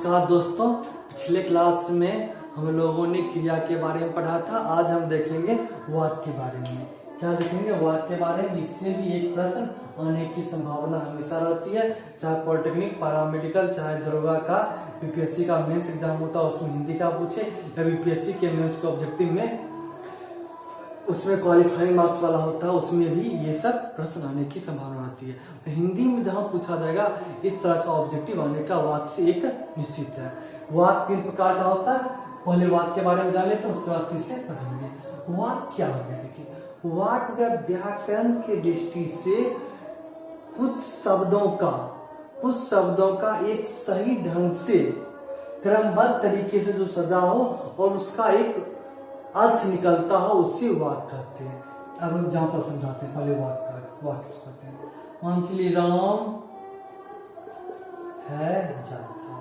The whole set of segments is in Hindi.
नमस्कार दोस्तों, पिछले क्लास में हम लोगों ने क्रिया के बारे में पढ़ा था। आज हम देखेंगे वाक्य के बारे में। क्या देखेंगे? वाक्य के बारे में। इससे भी एक प्रश्न आने की संभावना हमेशा रहती है, चाहे पॉलिटेक्निक, पैरामेडिकल, चाहे दरोगा का यूपीएससी का मेंस एग्जाम होता है उसमें हिंदी का पूछे, या यूपीएससी के मेंस के ऑब्जेक्टिव में उसमें क्वालिफाइंग मार्क्स वाला होता है, उसमें भी ये सब प्रश्न आने की संभावना आती है। तो हिंदी में जहां पूछा जाएगा इस तरह का ऑब्जेक्टिव आने का वाक्य से एक निश्चित है। वाक्य 3 प्रकार का होता है। पहले वाक्य के बारे में जान लेते हैं, उसके बाद फिर से पढ़ेंगे। वाक्य क्या हो गया? देखिए, वाक्य व्याकरण के दृष्टि से कुछ शब्दों का एक सही ढंग से क्रमबद्ध तरीके से जो सजा हो और उसका एक अर्थ निकलता हो, उससे वाक्य कहते हैं। अब हम एग्जाम्पल समझाते हैं। पहले वाक्य समझते हैं। मान चलिए, राम है जाता,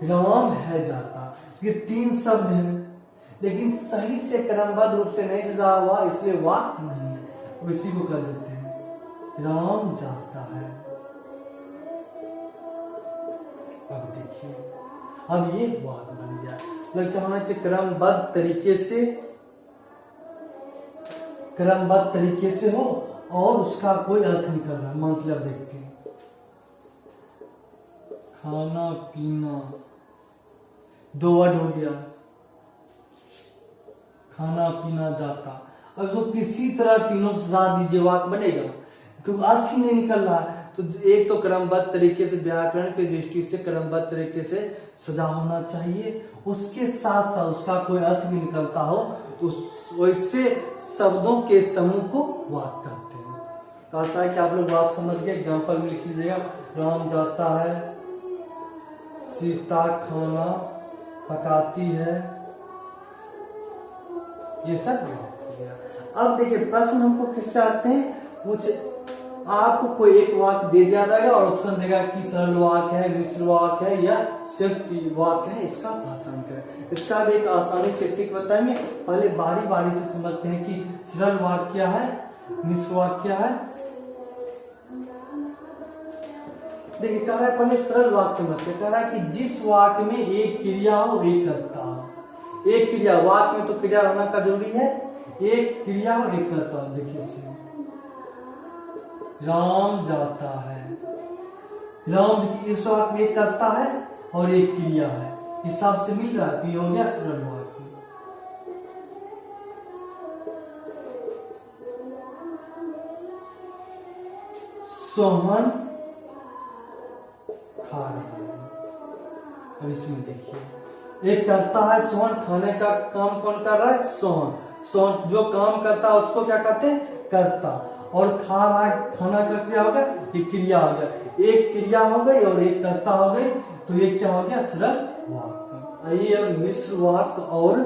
राम है जाता, ये 3 शब्द हैं, लेकिन सही से क्रमबद्ध रूप से नहीं सजा हुआ, इसलिए वाक्य नहीं है। इसी को कर देते हैं राम जाता है। अब देखिए, अब ये वाक्य बन गया। लगता होना चाहिए क्रमबद्ध तरीके से हो और उसका कोई अर्थ निकल रहा है। मतलब देखते हैं, खाना पीना 2 वर्ड हो गया, खाना पीना जाता। अब इसको किसी तरह तीनों से सजा दीजिए, वाक्य बनेगा, क्योंकि अर्थ ही नहीं निकल रहा है। तो एक तो क्रमबद्ध तरीके से, व्याकरण की दृष्टि से क्रमबद्ध तरीके से सजा होना चाहिए, उसके साथ साथ उसका कोई अर्थ भी निकलता हो, तो वैसे शब्दों के समूह को वाक्य कहते हैं। तो आशा है कि आप लोग वाक्य समझ गए। एग्जाम्पल में लिख लीजिएगा, राम जाता है, सीता खाना पकाती है, ये सब हो गया। अब देखिए, प्रश्न हमको किससे आते हैं? कुछ आपको कोई एक वाक्य दे दिया जाएगा और ऑप्शन देगा कि सरल वाक्य है, मिश्र वाक्य है या संयुक्त वाक्य है, इसका पहचान करें। इसका भी एक आसानी से टिक बताएंगे। पहले बारी बारी से समझते हैं कि सरल वाक्य क्या है, मिश्र वाक्य क्या है। देखिए, कह रहा है पहले सरल वाक्य समझते हैं। कह रहा है कि जिस वाक्य में एक क्रिया हो, एक कर्ता हो। एक क्रिया, वाक्य में तो क्रिया रहना का जरूरी है, एक क्रिया हो, एक कर्ता हो। देखिए, राम जाता है, राम इस वाक्य में एक कर्ता है और एक क्रिया है, हिसाब से मिल रहा है, तो ये हो गया सरल वाक्य। सोहन खा रहा है। अब इसमें देखिए, एक करता है सोहन, खाने का काम कौन कर रहा है? सोहन जो काम करता है उसको क्या कहते हैं? कर्ता। और खा रहा है, खाना का क्रिया हो गया, एक क्रिया हो गया। एक क्रिया हो गई और एक कर्ता हो गई, तो ये क्या हो गया? सरल वाक्य। आइए अब मिश्र वाक्य और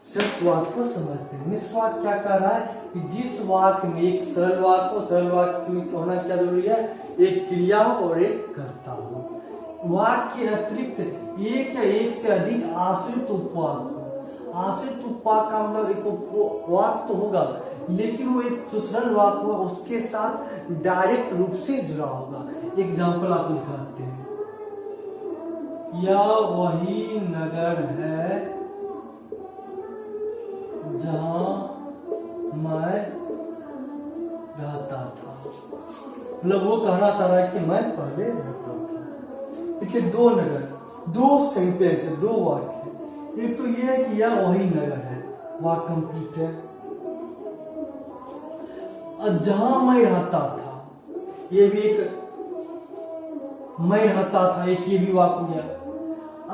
संयुक्त वाक्य को समझते हैं। मिश्र वाक्य क्या कर रहा है कि जिस वाक्य में एक सरल वाक्य हो, सरल वाक्य में होना क्या जरूरी है? एक क्रिया हो और एक कर्ता हो। वाक्य के अतिरिक्त एक या एक से अधिक आश्रित उपवाक्य। आश्रित उपवाक्य का मतलब एक वाक्य तो होगा, लेकिन वो एक सरल वाक्य हुआ, उसके साथ डायरेक्ट रूप से जुड़ा होगा। एग्जाम्पल आपको दिखाते हैं। यह वही नगर है जहां मैं रहता था। मतलब वो कहना चाह रहा है कि मैं पहले रहता था। देखिए, 2 नगर, 2 सेंटेंस है, 2 वाक्य। एक तो ये है कि यह वही नगर है, वाक्य कंप्लीट है। जहां मैं रहता था, ये भी एक मैं रहता था, एक ये भी वाक्य हो गया।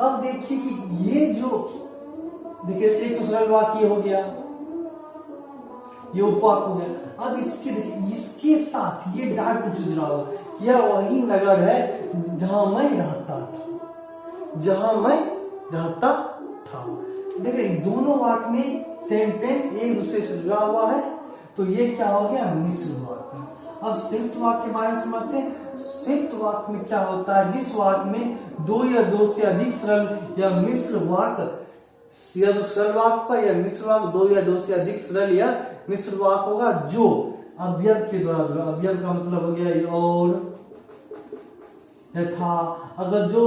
अब देखिए कि ये जो देखिए, एक तो सरल वाक्य हो गया, ये उपवाक्य हो गया। अब इसके देखिए, इसके साथ ये डायरेक्ट रूप से जुड़ा हुआ, यह वही नगर है जहां मैं रहता था, जहां मैं रहता था। देखिए, दोनों वाक्य में सेंटेंस एक दूसरे से जुड़ा हुआ है, तो ये क्या हो गया? मिश्र वाक्य। अब संयुक्त वाक्य के बारे में समझते हैं। संयुक्त वाक्य में क्या होता है? जिस वाक्य में 2 या 2 से अधिक सरल या मिश्र वाक्य, या तो सरल वाक्य का या मिश्र वाक्य, 2 या 2 से अधिक सरल या मिश्र वाक्य होगा, जो अवयव के द्वारा जुड़ा। अवयव का मतलब हो गया और यथा। अगर जो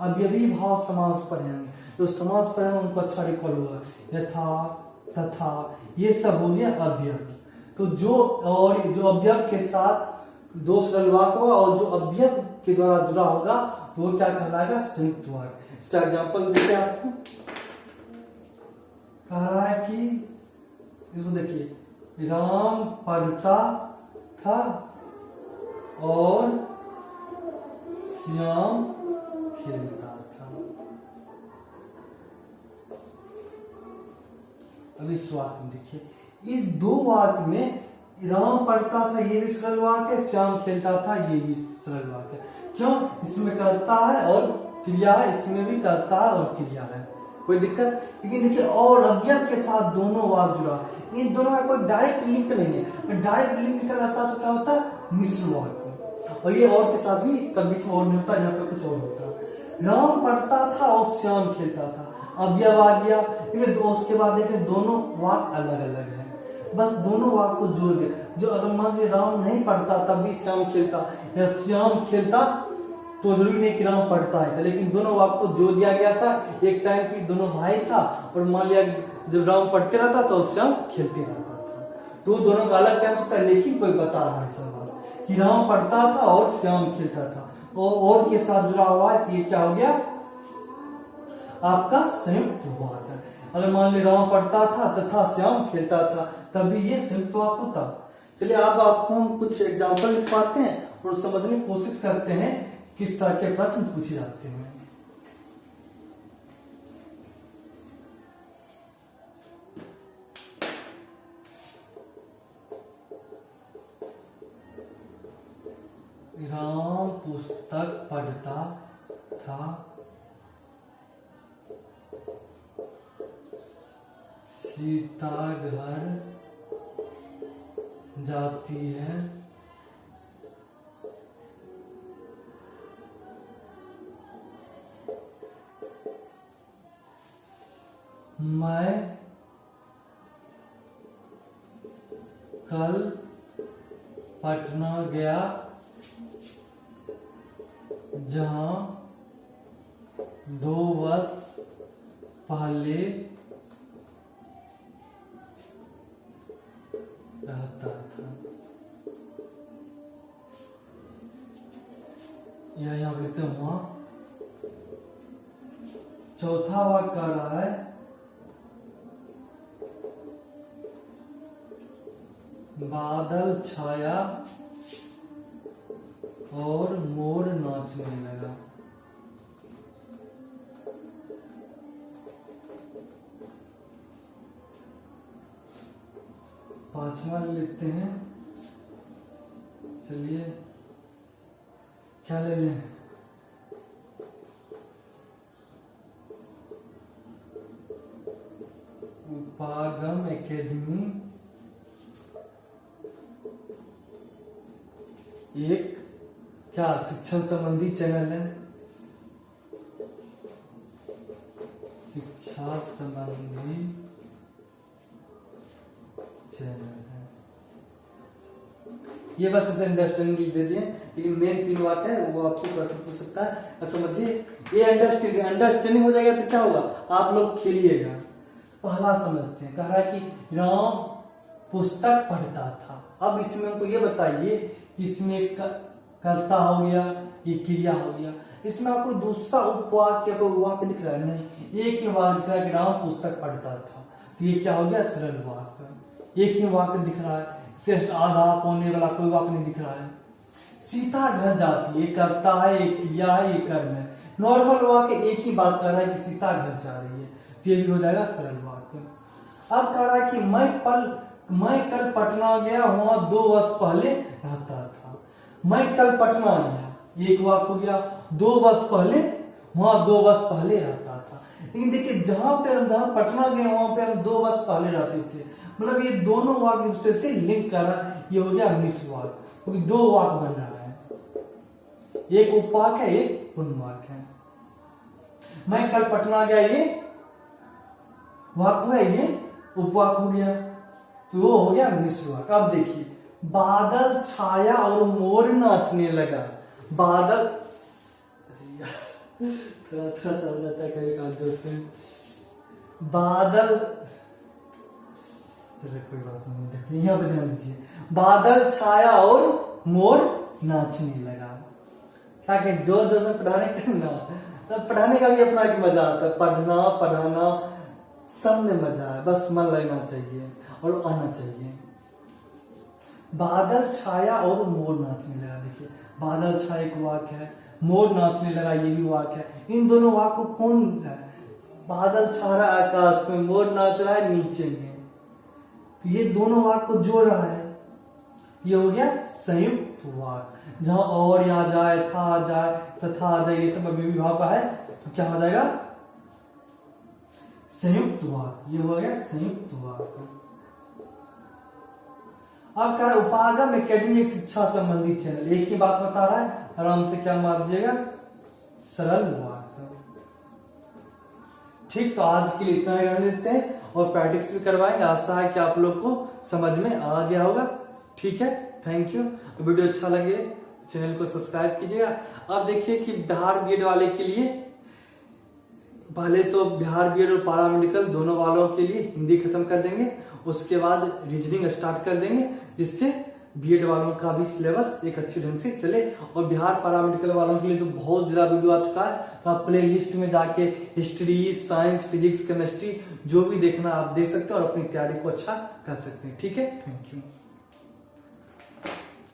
अवयवी भाव समास पर हैं, जो समास पर हैं उनको अच्छा रिकॉल होगा, यथा, तथा, ये सब हो गया अवयव। तो जो और जो अवयव के साथ दो सरल वाक्य होगा और जो अवयव के द्वारा जुड़ा होगा वो क्या कहलाएगा, संयुक्त वाक्य। इसका एग्जाम्पल देखिए आपको, कह रहा है कि इसको देखिए, राम पढ़ता था और श्याम खेलता था। अब इस वाक्य में देखिए, इस दो वाक्य में राम पढ़ता था ये भी सरल वाक्य, श्याम खेलता था ये भी सरल वाक्य। क्यों? इसमें कर्ता है और क्रिया है, इसमें भी कर्ता है और क्रिया है, कोई दिक्कत? क्योंकि देखिए और अवयव के साथ दोनों वाक्य जुड़ा, इन दोनों का कोई डायरेक्ट लिंक नहीं है। डायरेक्ट लिंक निकल जाता तो क्या होता, मिश्र वाक्य। और ये और के साथ भी कभी बीच में और नहीं होता, यहाँ पे कुछ और होता। राम पढ़ता था और श्याम खेलता था, अवयव आ गया। उसके बाद देखें दोनों वाक्य अलग अलग है, बस दोनों वाक्य को जोड़ दिया। जो अगर मान लीजिए राम नहीं पढ़ता तब भी श्याम खेलता, या श्याम खेलता तो जरूरी नहीं कि राम पढ़ता है, लेकिन दोनों वाक्य को जोड़ दिया गया था। एक टाइम की दोनों भाई था और मान लिया जब राम पढ़ते रहता तो श्याम खेलते रहता था, तो दोनों का अलग टाइम से था। लेकिन कोई बता रहा है सवाल कि राम पढ़ता था और श्याम खेलता था, और के साथ जुड़ा हुआ है, ये क्या हो गया आपका संयुक्त वाक्य। अगर मान लीजिए राम पढ़ता था तथा श्याम खेलता था, तभी ये संयुक्त वाक्य होता। चलिए अब आपको हम कुछ एग्जाम्पल लिखवाते हैं और समझने की कोशिश करते हैं किस तरह के प्रश्न पूछे जाते हैं। राम पुस्तक पढ़ता था, सीता घर जाती है, मैं कल पटना गया जहां 2 वर्ष पहले रहता था। यहाँ लिखते हैं वहां। चौथा वाक्य कह रहा है बादल छाया और मोर नाचने लगा। पांचवा लेते हैं, चलिए क्या ले लें, उपागम एकेडमी एक क्या शिक्षण संबंधी चैनल है, शिक्षा संबंधी चैनल है। ये बस इसे अंडरस्टैंडिंग दे दिए, लेकिन मेन 3 वाक्य है वो आपको प्रश्न पूछ सकता है। समझिए ये अंडरस्टैंडिंग हो जाएगा तो क्या होगा, आप लोग खेलिएगा। पहला समझते हैं, कह रहा है कि राम पुस्तक पढ़ता था। अब इसमें हमको ये बताइए कि इसमें कर्ता हो गया, ये क्रिया हो गया, इसमें आपको दूसरा उपवाक्य या कोई वाक्य दिख रहा है? नहीं, एक ही वाक्य दिख रहा है कि राम पुस्तक पढ़ता था, तो ये क्या हो गया, सरल वाक्य। एक ही वाक्य दिख रहा है, सिर्फ आधा पौने वाला कोई वाक्य नहीं दिख रहा है। सीता घर जाती है, कर्ता है, एक क्रिया है, एक कर्म है। नॉर्मल वाक्य एक ही बात कर रहा है कि सीता घर जा रही है, तो ये भी हो जाएगा सरल वाक्य। अब कह रहा है कि मैं कल पटना गया, वहां 2 वर्ष पहले रहता था। मैं कल पटना गया, एक वाक्य हो गया। 2 वर्ष पहले, वहां 2 वर्ष पहले रहता था। लेकिन देखिए जहां पटना गए वहां पे हम 2 वर्ष पहले रहते थे, मतलब ये दोनों वाक्य दूसरे से लिंक कर रहा है, ये हो गया मिश्र वाक्य, क्योंकि 2 वाक्य बन रहा है, एक उपवाक्य है, एक पूर्णवाक्य है। मैं कल पटना गया, ये वाक्य है, ये उपवाक्य हो गया, तो वो हो गया मिश्र वाक्य। अब देखिए बादल छाया और मोर नाचने लगा। बादल थोड़ा थोड़ा सा हो जाता है कभी कभी जोश में। बादल, चलो कोई बात नहीं, देखिए यहाँ पे ध्यान दीजिए। बादल छाया और मोर नाचने लगा। क्या कि जो जो में पढ़ाने टाइम ना, तब पढ़ाने का भी अपना एक मजा आता है। पढ़ना पढ़ाना सब में मजा है, बस मन लगना चाहिए और आना चाहिए। बादल छाया और मोर नाचने लगा। देखिए बादल छाया एक वाक्य है, मोर नाचने लगा ये भी वाक्य है। इन दोनों वाक्य को कौन है? बादल छा रहा है आकाश में, मोर नाच रहा है नीचे में, तो ये दोनों वाक्य को जोड़ रहा है। ये हो गया संयुक्त वाक्य। जहां और या जाए, था आ जाए, तथा आ जाए, ये सब विभाग का है, तो क्या हो जाएगा? संयुक्त वाक्य। ये हो गया संयुक्त वाक्य। अब कह रहा है उपागम एकेडमिक शिक्षा संबंधी चैनल, एक ही बात बता रहा है, आराम से क्या मान दीजिएगा? सरल वाक्य। ठीक, तो आज के लिए इतना ही रहने देते हैं और प्रैक्टिस भी करवाएंगे। आशा है कि आप लोग को समझ में आ गया होगा। ठीक है, थैंक यू। वीडियो अच्छा लगे चैनल को सब्सक्राइब कीजिएगा। अब देखिए कि बिहार बीएड वाले के लिए पहले तो बिहार बीएड और पैरामेडिकल दोनों वालों के लिए हिंदी खत्म कर देंगे, उसके बाद रीजनिंग स्टार्ट कर देंगे, जिससे बीएड वालों का भी सिलेबस एक अच्छे ढंग से चले। और बिहार पैरामेडिकल वालों के लिए तो बहुत ज्यादा वीडियो आ चुका है, तो आप प्ले लिस्ट में जाके हिस्ट्री, साइंस, फिजिक्स, केमिस्ट्री जो भी देखना आप देख सकते हैं और अपनी तैयारी को अच्छा कर सकते हैं। ठीक है, थैंक यू।